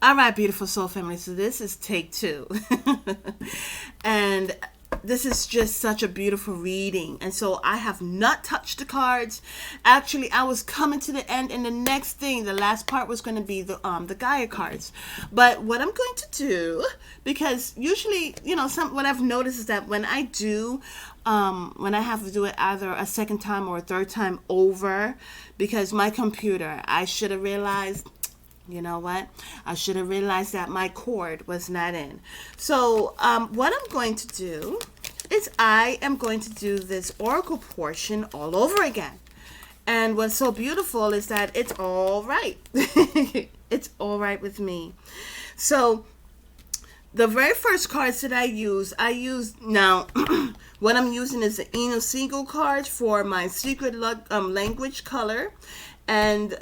All right, beautiful soul family. So this is take two. And this is just such a beautiful reading. And so I have not touched the cards. Actually, I was coming to the end, and the next thing, the last part was going to be the Gaia cards. But what I'm going to do, because usually, what I've noticed is that when I do when I have to do it either a second time or a third time over, because my computer, I should have realized, you know what? I should have realized that my cord was not in. So what I'm going to do is I am going to do this oracle portion all over again. And what's so beautiful is that it's all right. It's all right with me. So the very first cards that I use now, what I'm using is the Eno Single cards for my secret language color, and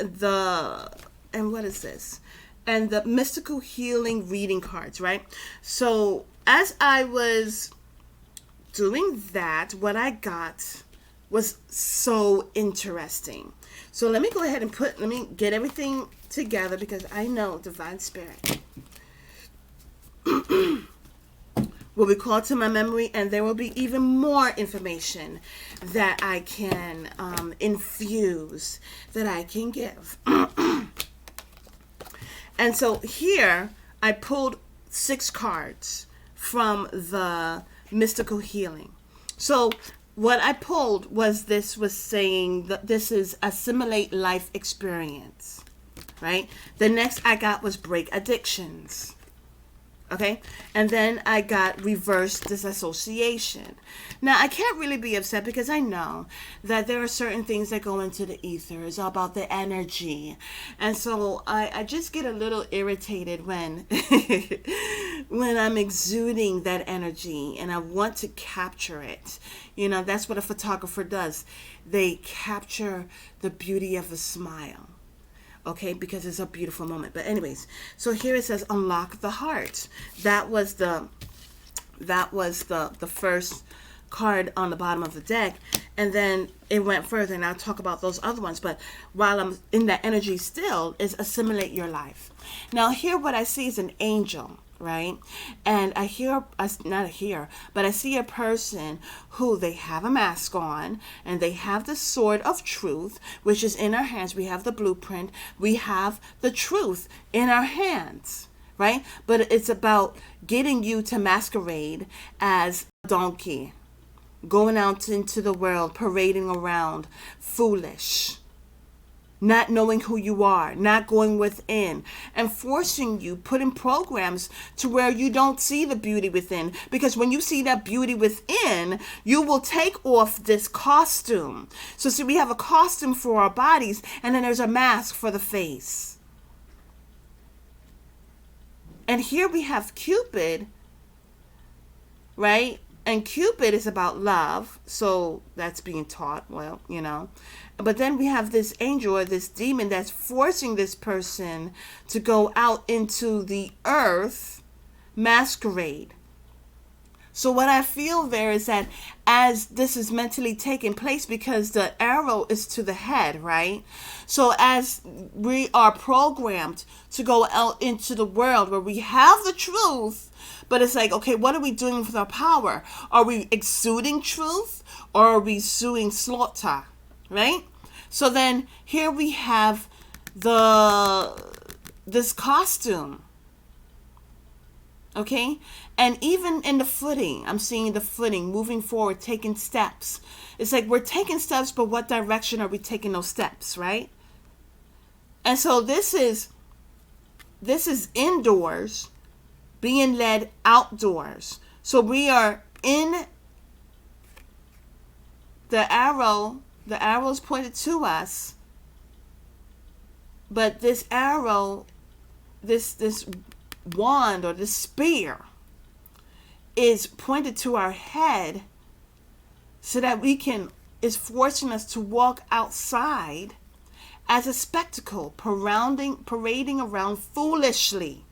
what is this? And the mystical healing reading cards, right? So as I was doing that, what I got was so interesting. So let me go ahead and let me get everything together, because I know Divine Spirit will be called to my memory, and there will be even more information that I can infuse, that I can give. And so here I pulled 6 cards from the mystical healing. So what I pulled was saying that this is assimilate life experience, right? The next I got was break addictions. Okay, and then I got reverse disassociation. Now, I can't really be upset, because I know that there are certain things that go into the ether. It's all about the energy. And so I just get a little irritated when when I'm exuding that energy and I want to capture it. That's what a photographer does. They capture the beauty of a smile. Okay, because it's a beautiful moment. But anyways, so here it says unlock the heart. That was the first card on the bottom of the deck, and then it went further, and I'll talk about those other ones. But while I'm in that energy still, is assimilate your life. Now here what I see is an angel, right? And I see a person who, they have a mask on, and they have the sword of truth, which is in our hands. We have the blueprint. We have the truth in our hands, right? But it's about getting you to masquerade as a donkey, going out into the world, parading around foolish, not knowing who you are, not going within, and forcing you, putting programs to where you don't see the beauty within. Because when you see that beauty within, you will take off this costume. So see, we have a costume for our bodies, and then there's a mask for the face. And here we have Cupid, right? And Cupid is about love, so that's being taught, But then we have this angel or this demon that's forcing this person to go out into the earth, masquerade. So what I feel there is that as this is mentally taking place, because the arrow is to the head, right? So as we are programmed to go out into the world where we have the truth, but it's like, okay, what are we doing with our power? Are we exuding truth, or are we suing slaughter, right? So then here we have this costume, okay? And even in the footing, I'm seeing the footing, moving forward, taking steps. It's like we're taking steps, but what direction are we taking those steps, right? And so this is indoors being led outdoors. So we are in the arrow. The arrow is pointed to us, but this arrow, this wand or this spear, is pointed to our head, so that is forcing us to walk outside as a spectacle, parading around foolishly.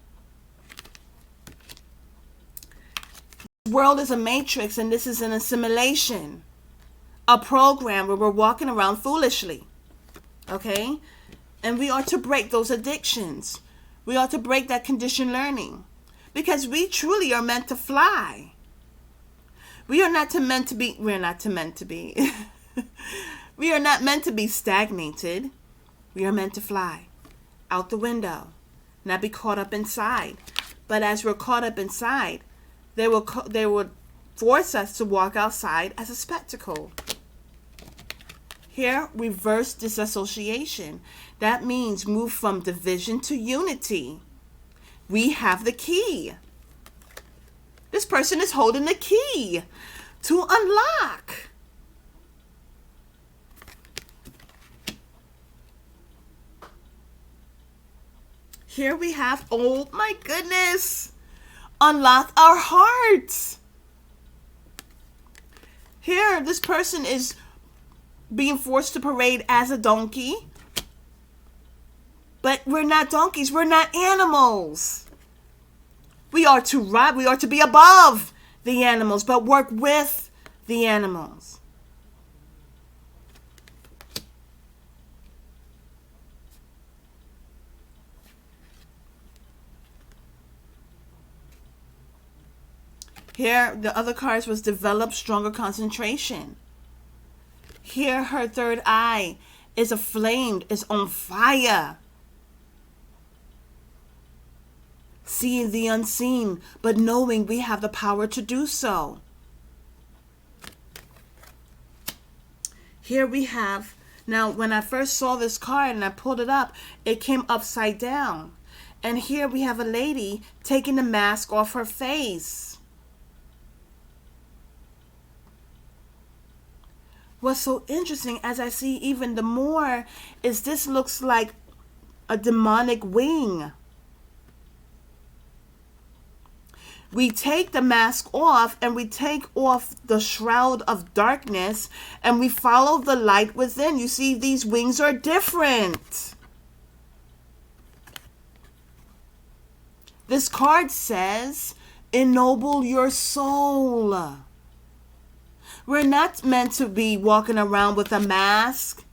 The world is a matrix, and this is an assimilation, a program where we're walking around foolishly, okay? And we are to break those addictions, We ought to break that conditioned learning because we truly are meant to fly. We are not meant to be, we're not meant to be, we are not meant to be stagnated. We are meant to fly out the window, not be caught up inside. But as we're caught up inside, they will force us to walk outside as a spectacle. Here, reverse disassociation. That means move from division to unity. We have the key. This person is holding the key to unlock. Here we have, oh my goodness, unlock our hearts. Here, this person is being forced to parade as a donkey. But we're not donkeys. We're not animals. We are to ride. We are to be above the animals, but work with the animals. Here, the other cards was develop stronger concentration. Here, her third eye is aflamed, is on fire. Seeing the unseen, but knowing we have the power to do so. Here we have, now when I first saw this card and I pulled it up, it came upside down. And here we have a lady taking the mask off her face. What's so interesting, as I see even the more, is this looks like a demonic wing. We take the mask off and we take off the shroud of darkness and we follow the light within. You see, these wings are different. This card says, ennoble your soul. We're not meant to be walking around with a mask.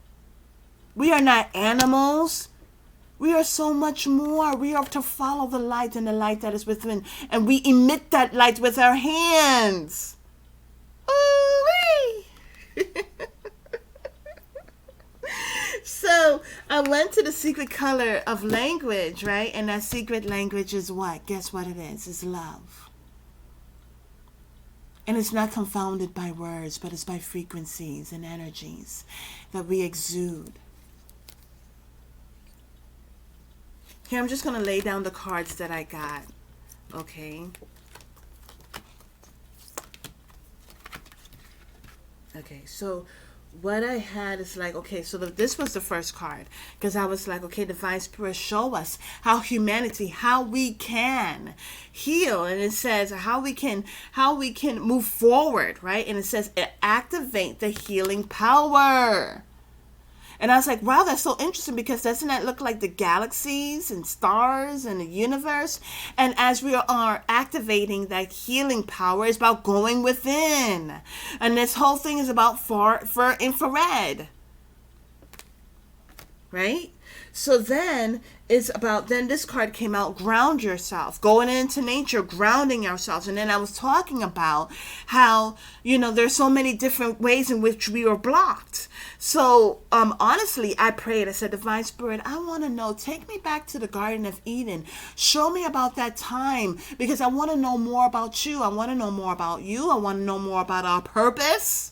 We are not animals. We are so much more. We are to follow the light and the light that is within. And we emit that light with our hands. Ooh-wee! So I went to the secret color of language, right? And that secret language is what? Guess what it is? It's love. And it's not confounded by words, but it's by frequencies and energies that we exude. Here, I'm just going to lay down the cards that I got. Okay. Okay, so what I had is like, okay, so this was the first card. Because I was like, okay, Divine Spirit, show us how humanity, how we can heal. And it says how we can move forward, right? And it says activate the healing power. And I was like, wow, that's so interesting, because doesn't that look like the galaxies and stars and the universe? And as we are activating that healing power, it's about going within. And this whole thing is about far infrared. Right? So then it's about, then this card came out, ground yourself, going into nature, grounding ourselves. And then I was talking about how, there's so many different ways in which we are blocked. So honestly, I prayed. I said, Divine Spirit, I want to know, take me back to the Garden of Eden. Show me about that time, because I want to know more about you. I want to know more about you. I want to know more about our purpose.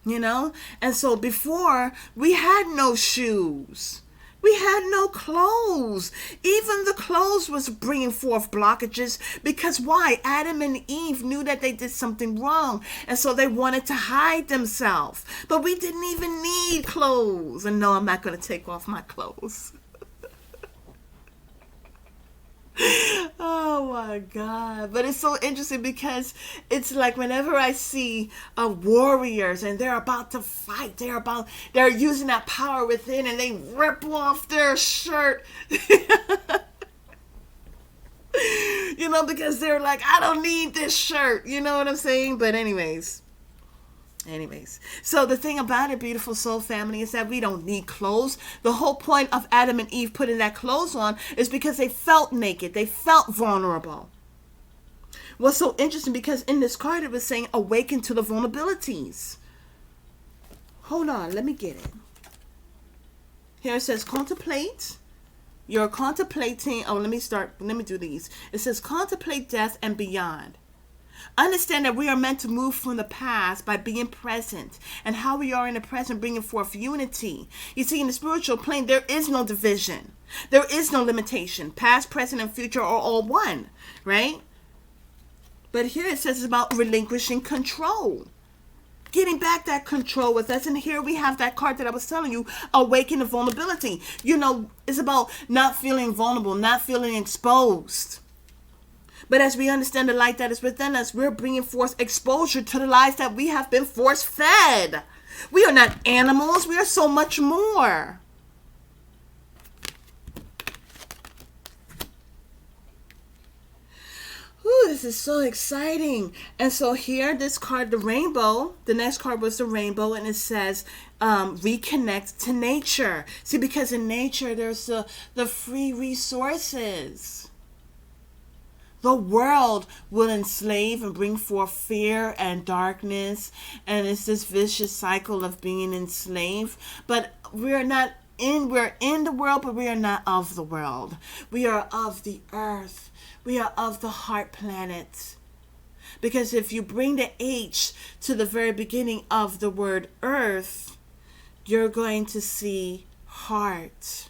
And so before, we had no shoes. We had no clothes. Even the clothes was bringing forth blockages, because why? Adam and Eve knew that they did something wrong, and so they wanted to hide themselves. But we didn't even need clothes. And no, I'm not going to take off my clothes. Oh my God. But it's so interesting, because it's like whenever I see warriors and they're about to fight, they're using that power within, and they rip off their shirt. Because they're like, I don't need this shirt. You know what I'm saying? But anyways, Anyways, so the thing about it, beautiful soul family, is that we don't need clothes. The whole point of Adam and Eve putting that clothes on is because they felt naked. They felt vulnerable. What's so interesting, because in this card it was saying awaken to the vulnerabilities. Hold on, let me get it. Here it says contemplate. You're contemplating. Oh, let me do these. It says contemplate death and beyond. Understand that we are meant to move from the past by being present, and how we are in the present bringing forth unity. You see, in the spiritual plane, there is no division. There is no limitation. Past, present, and future are all one, right? But here it says it's about relinquishing control. Getting back that control with us. And here we have that card that I was telling you, awaken the vulnerability. It's about not feeling vulnerable, not feeling exposed. But as we understand the light that is within us, we're bringing forth exposure to the lies that we have been force fed. We are not animals. We are so much more. Ooh, this is so exciting. And so here, this card, the rainbow, the next card was the rainbow, and it says reconnect to nature. See, because in nature, there's the free resources. The world will enslave and bring forth fear and darkness, and it's this vicious cycle of being enslaved. But we're in the world, but we are not of the world. We are of the earth. We are of the heart planet. Because if you bring the H to the very beginning of the word earth, you're going to see heart.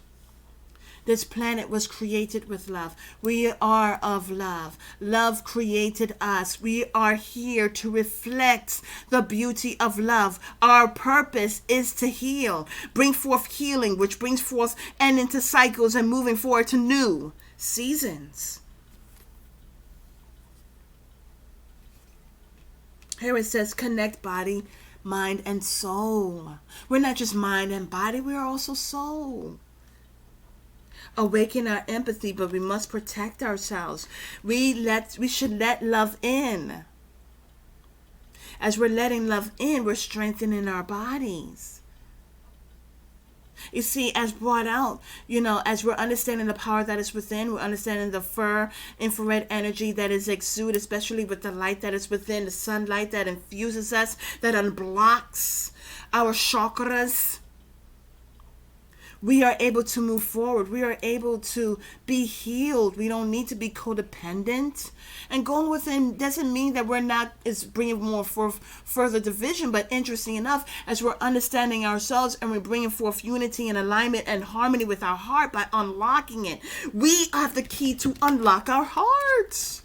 This planet was created with love. We are of love. Love created us. We are here to reflect the beauty of love. Our purpose is to heal. Bring forth healing, which brings forth and into cycles and moving forward to new seasons. Here it says connect body, mind, and soul. We're not just mind and body, we are also soul. Awaken our empathy, but we must protect ourselves. We should let love in. As we're letting love in, we're strengthening our bodies. You see, as brought out, as we're understanding the power that is within, we're understanding the infrared energy that is exuded, especially with the light that is within, the sunlight that infuses us, that unblocks our chakras. We are able to move forward. We are able to be healed. We don't need to be codependent. And going within doesn't mean that we're not, it's bringing more forth further division. But interesting enough, as we're understanding ourselves and we're bringing forth unity and alignment and harmony with our heart by unlocking it, we have the key to unlock our hearts.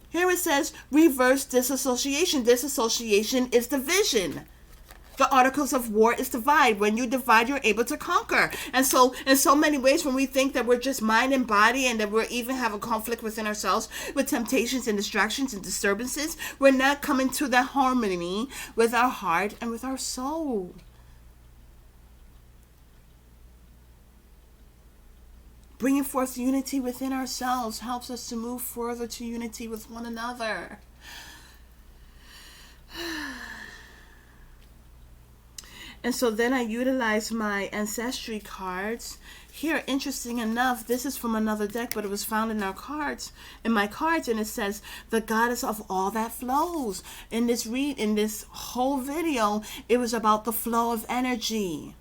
Here it says reverse disassociation. Disassociation is division. The articles of war is divide. When you divide, you're able to conquer. And so, in so many ways, when we think that we're just mind and body and that we're even have a conflict within ourselves with temptations and distractions and disturbances, we're not coming to that harmony with our heart and with our soul. Bringing forth unity within ourselves helps us to move further to unity with one another. And so then I utilize my ancestry cards. Here, interesting enough, this is from another deck, but it was found in my cards, and it says, the goddess of all that flows. In this whole video, it was about the flow of energy.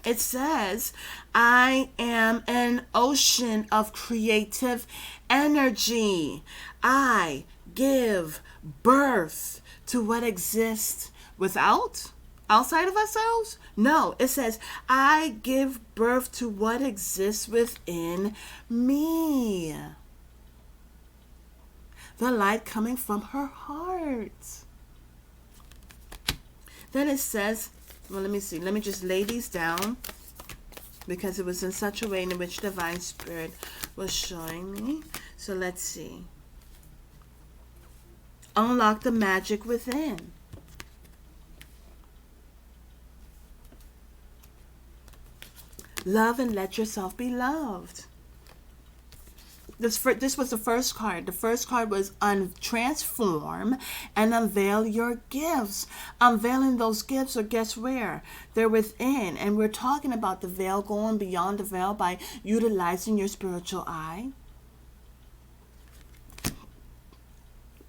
It says, I am an ocean of creative energy. I give birth to what exists outside of ourselves? No, it says, I give birth to what exists within me. The light coming from her heart. Then it says, well, let me see. Let me just lay these down because it was in such a way in which Divine Spirit was showing me. So let's see. Unlock the magic within. Love and let yourself be loved. This was the first card. The first card was transform and unveil your gifts. Unveiling those gifts are, guess where? They're within. And we're talking about the veil, going beyond the veil by utilizing your spiritual eye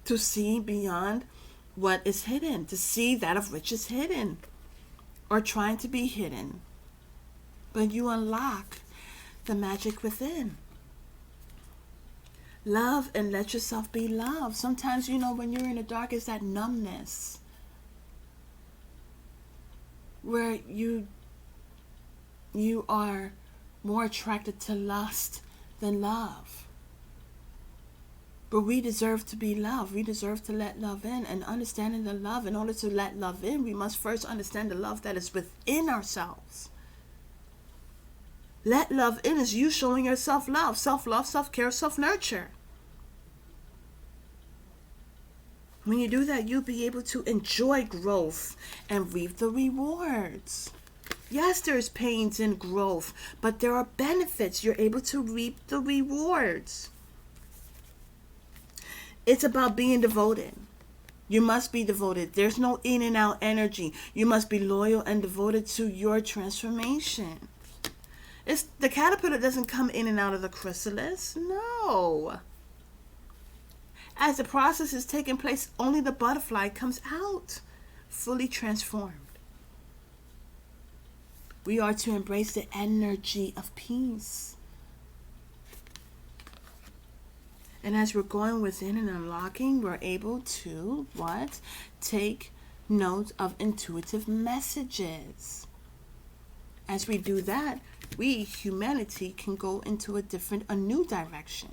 to see beyond what is hidden, to see that of which is hidden or trying to be hidden. But you unlock the magic within. Love and let yourself be loved. Sometimes, when you're in the dark, it's that numbness where you are more attracted to lust than love. But we deserve to be loved. We deserve to let love in. And understanding the love, in order to let love in, we must first understand the love that is within ourselves. Let love in is you showing yourself love, self-love, self-care, self-nurture. When you do that, you'll be able to enjoy growth and reap the rewards. Yes, there's pains in growth, but there are benefits. You're able to reap the rewards. It's about being devoted. You must be devoted. There's no in and out energy. You must be loyal and devoted to your transformation. The caterpillar doesn't come in and out of the chrysalis. No. As the process is taking place, only the butterfly comes out fully transformed. We are to embrace the energy of peace. And as we're going within and unlocking, we're able to, take note of intuitive messages. As we do that, we, humanity, can go into a new direction.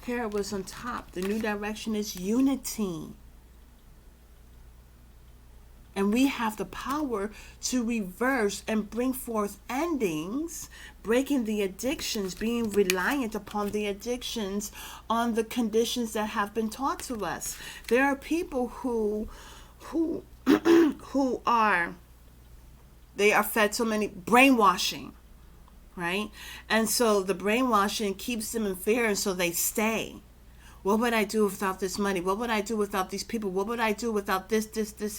Here it was on top. The new direction is unity. And we have the power to reverse and bring forth endings, breaking the addictions, being reliant upon the addictions on the conditions that have been taught to us. There are people who they are fed so many brainwashing, right? And so the brainwashing keeps them in fear, and so they stay. What would I do without this money? What would I do without these people? What would I do without this,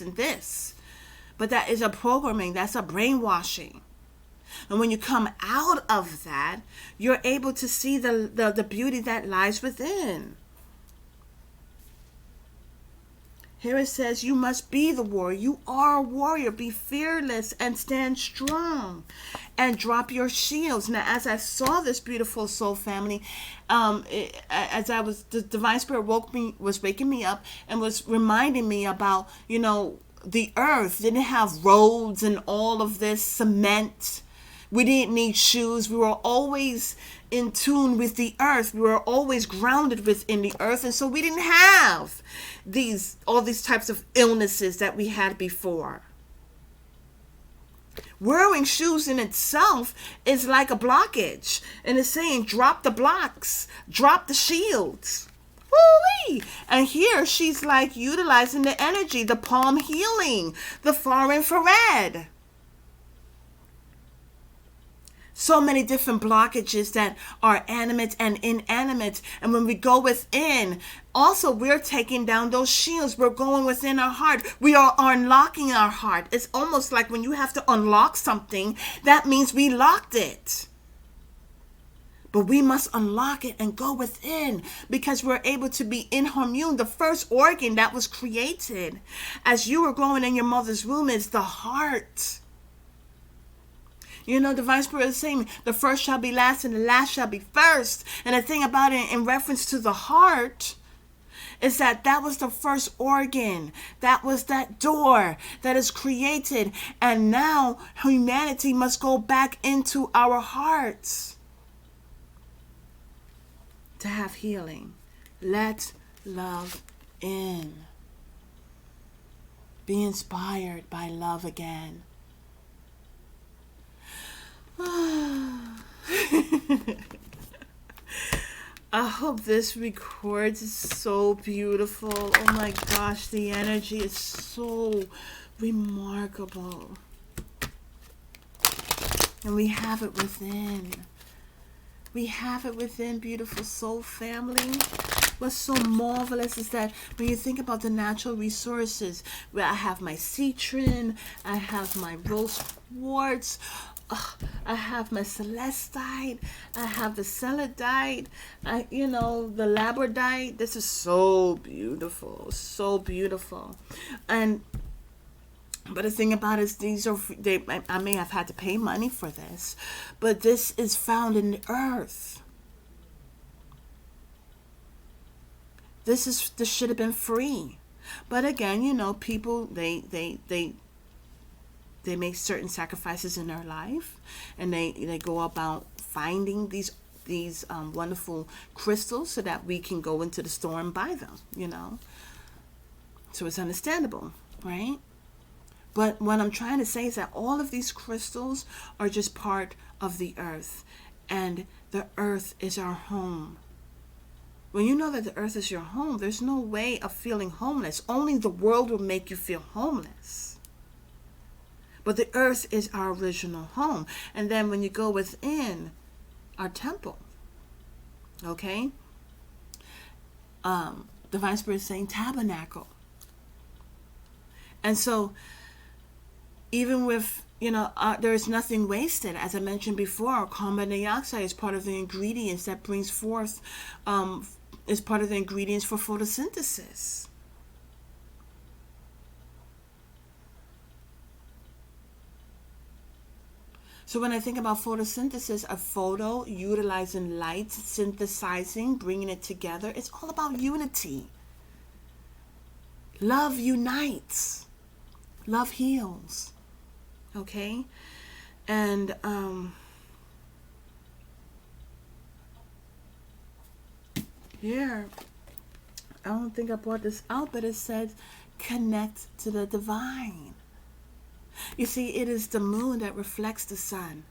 and this? But that is a programming. That's a brainwashing. And when you come out of that, you're able to see the beauty that lies within. Here it says, you must be the warrior. You are a warrior. Be fearless and stand strong and drop your shields. Now, as I saw this beautiful soul family, the Divine Spirit was waking me up and was reminding me about, the earth didn't have roads and all of this cement. We didn't need shoes. We were always in tune with the earth. We were always grounded within the earth. And so we didn't have all these types of illnesses that we had before. Wearing shoes in itself is like a blockage. And it's saying, drop the blocks, drop the shields. Woo-wee! And here she's like utilizing the energy, the palm healing, the far infrared. So many different blockages that are animate and inanimate. And when we go within, also we're taking down those shields. We're going within our heart. We are unlocking our heart. It's almost like when you have to unlock something, that means we locked it. But we must unlock it and go within, because we're able to be in harmony. The first organ that was created as you were growing in your mother's womb is the heart. Divine Spirit is saying the first shall be last and the last shall be first. And the thing about it in reference to the heart is that was the first organ. That was that door that is created. And now humanity must go back into our hearts to have healing. Let love in. Be inspired by love again. I hope this records is so beautiful. Oh my gosh, the energy is so remarkable. And we have it within. We have it within, beautiful soul family. What's so marvelous is that when you think about the natural resources, where I have my citron, I have my rose quartz, I have my celestite, I have the celadite, the labradite. This is so beautiful, so beautiful. And but the thing about it is, I may have had to pay money for this, but this is found in the earth. This should have been free. But again, people, they make certain sacrifices in their life, and they go about finding these wonderful crystals so that we can go into the store and buy them. So it's understandable, right? But what I'm trying to say is that all of these crystals are just part of the earth, and the earth is our home. When you know that the earth is your home, there's no way of feeling homeless. Only the world will make you feel homeless. But the earth is our original home. And then when you go within our temple, okay, Divine Spirit is saying tabernacle. And so even with, there is nothing wasted. As I mentioned before, carbon dioxide is part of the ingredients that brings forth, is part of the ingredients for photosynthesis. So when I think about photosynthesis, a photo, utilizing light, synthesizing, bringing it together, it's all about unity. Love unites. Love heals. Okay? And here, I don't think I brought this out, but it says connect to the divine. You see, it is the moon that reflects the sun,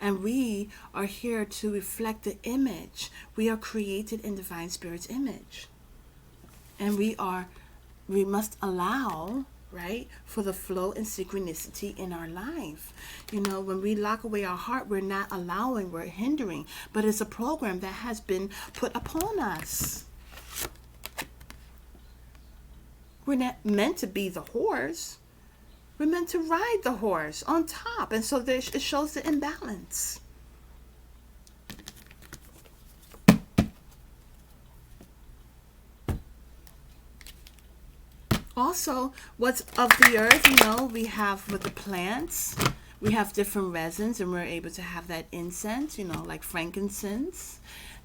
and we are here to reflect the image. We are created in Divine Spirit's image, and we must allow, right, for the flow and synchronicity in our life. When we lock away our heart, we're not allowing, we're hindering, but it's a program that has been put upon us. We're not meant to be the horse. We're meant to ride the horse on top. And so it shows the imbalance. Also, what's of the earth, we have with the plants, we have different resins, and we're able to have that incense, like frankincense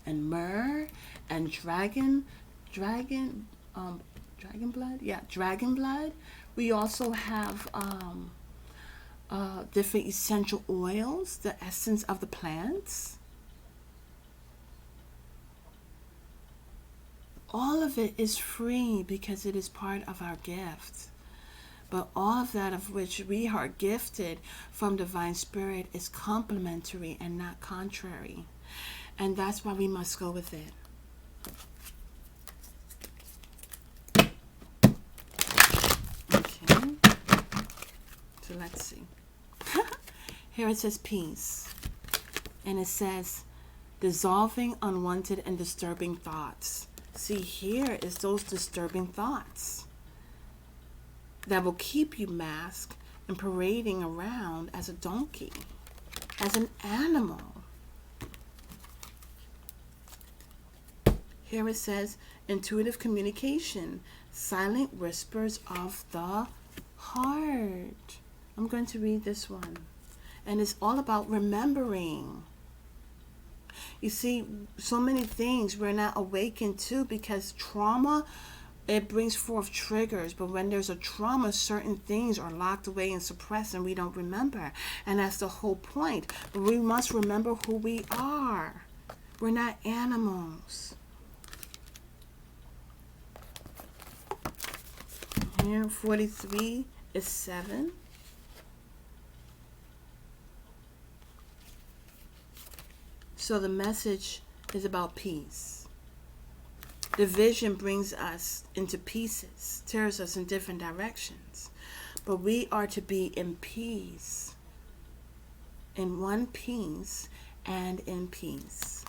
and myrrh and dragon blood. Yeah, dragon blood. We also have different essential oils, the essence of the plants. All of it is free because it is part of our gift. But all of that of which we are gifted from Divine Spirit is complementary and not contrary. And that's why we must go with it. Okay. So let's see. Here it says peace. And it says dissolving unwanted and disturbing thoughts. See, here is those disturbing thoughts that will keep you masked and parading around as a donkey, as an animal. Here it says intuitive communication, silent whispers of the heart. I'm going to read this one. And it's all about remembering. You see, so many things we're not awakened to because trauma, it brings forth triggers. But when there's a trauma, certain things are locked away and suppressed and we don't remember. And that's the whole point. But we must remember who we are. We're not animals. Here, 43 is 7. So the message is about peace. Division brings us into pieces, tears us in different directions. But we are to be in peace, in one piece and in peace.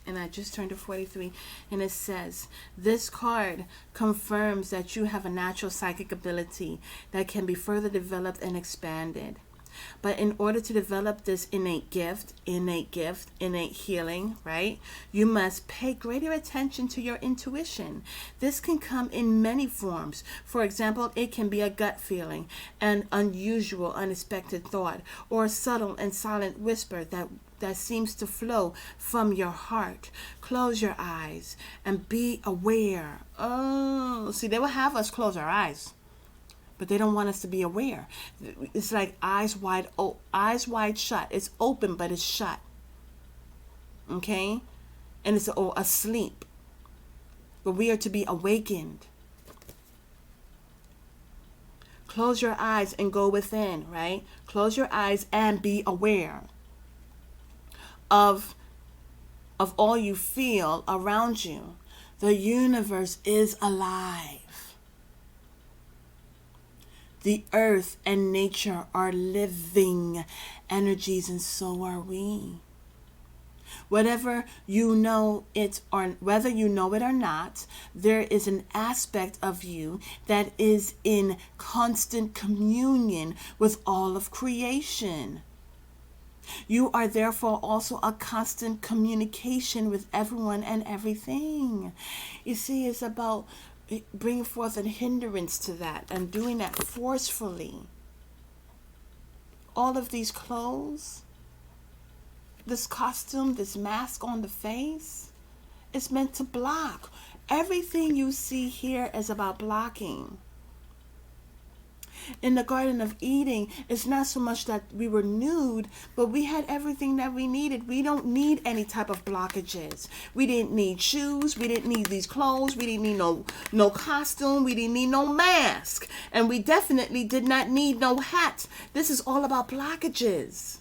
And I just turned to 43, and it says, this card confirms that you have a natural psychic ability that can be further developed and expanded. But in order to develop this innate healing, right, you must pay greater attention to your intuition. This can come in many forms. For example, it can be a gut feeling, an unusual, unexpected thought, or a subtle and silent whisper that seems to flow from your heart. Close your eyes and be aware. Oh, see, they will have us close our eyes, but they don't want us to be aware. It's like eyes wide shut. It's open, but it's shut. Okay? And it's asleep. But we are to be awakened. Close your eyes and go within, right? Close your eyes and be aware of all you feel around you. The universe is alive. The earth and nature are living energies, and so are we. Whether you know it or not, there is an aspect of you that is in constant communion with all of creation. You are therefore also a constant communication with everyone and everything. You see, it's about bringing forth a hindrance to that and doing that forcefully. All of these clothes, this costume, this mask on the face, it's meant to block. Everything you see here is about blocking. In the Garden of Eden, it's not so much that we were nude, but we had everything that we needed. We don't need any type of blockages. We didn't need shoes. We didn't need these clothes. We didn't need no costume. We didn't need no mask. And we definitely did not need no hat. This is all about blockages.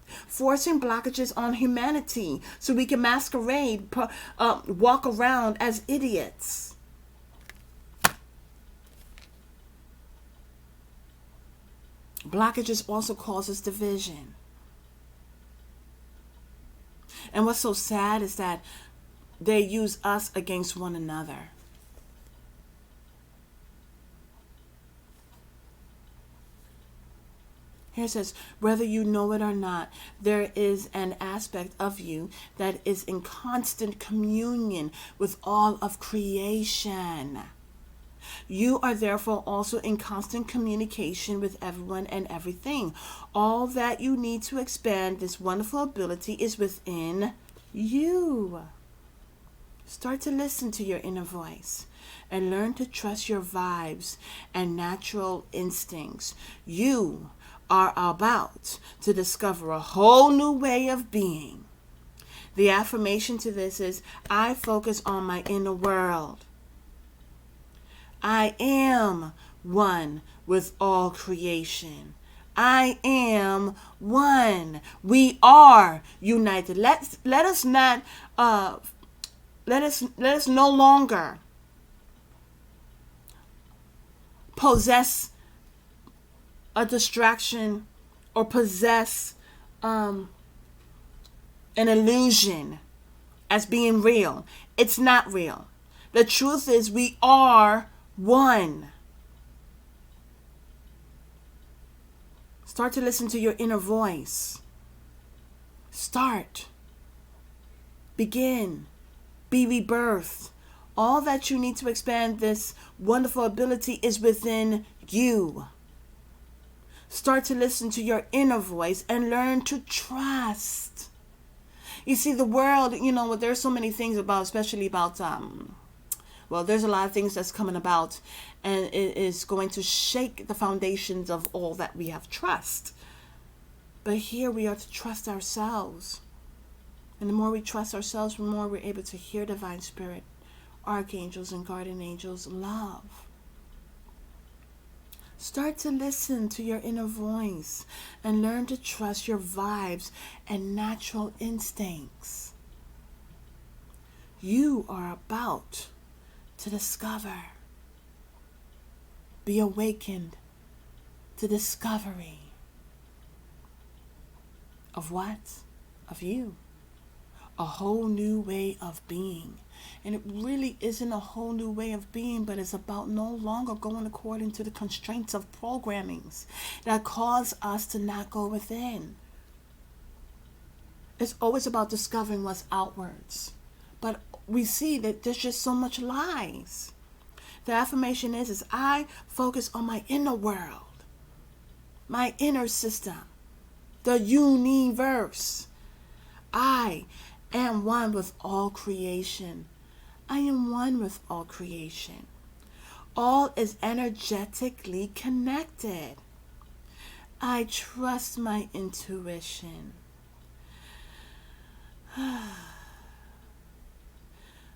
Forcing blockages on humanity so we can masquerade, walk around as idiots. Blockages also causes division. And what's so sad is that they use us against one another. Here it says, whether you know it or not, there is an aspect of you that is in constant communion with all of creation. You are therefore also in constant communication with everyone and everything. All that you need to expand this wonderful ability is within you. Start to listen to your inner voice and learn to trust your vibes and natural instincts. You are about to discover a whole new way of being. The affirmation to this is, I focus on my inner world. I am one with all creation. I am one. We are united. Let us no longer possess a distraction or possess an illusion as being real. It's not real. The truth is we are one. Start to listen to your inner voice. Start. Begin. Be rebirthed. All that you need to expand this wonderful ability is within you. Start to listen to your inner voice and learn to trust. You see, the world, there's so many things about, especially about, there's a lot of things that's coming about, and it is going to shake the foundations of all that we have trust. But here we are to trust ourselves. And the more we trust ourselves, the more we're able to hear divine spirit, archangels and guardian angels love. Start to listen to your inner voice and learn to trust your vibes and natural instincts. You are about to discover, be awakened to discovery of what? Of you. a whole new way of being. And it really isn't a whole new way of being, but it's about no longer going according to the constraints of programmings that cause us to not go within. It's always about discovering what's outwards. But we see that there's just so much lies. The affirmation is I focus on my inner world, my inner system, the universe. I am one with all creation. I am one with all creation. All is energetically connected. I trust my intuition.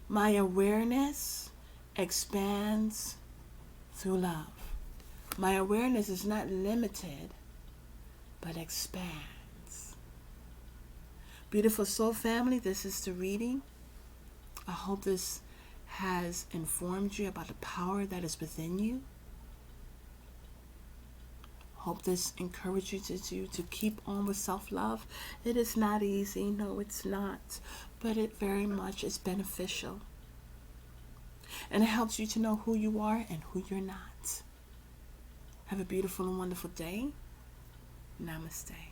My awareness expands through love. My awareness is not limited, but expands. Beautiful soul family, this is the reading. I hope this has informed you about the power that is within you. Hope this encourages you to keep on with self-love. It is not easy, no it's not, but it very much is beneficial. And it helps you to know who you are and who you're not. Have a beautiful and wonderful day. Namaste.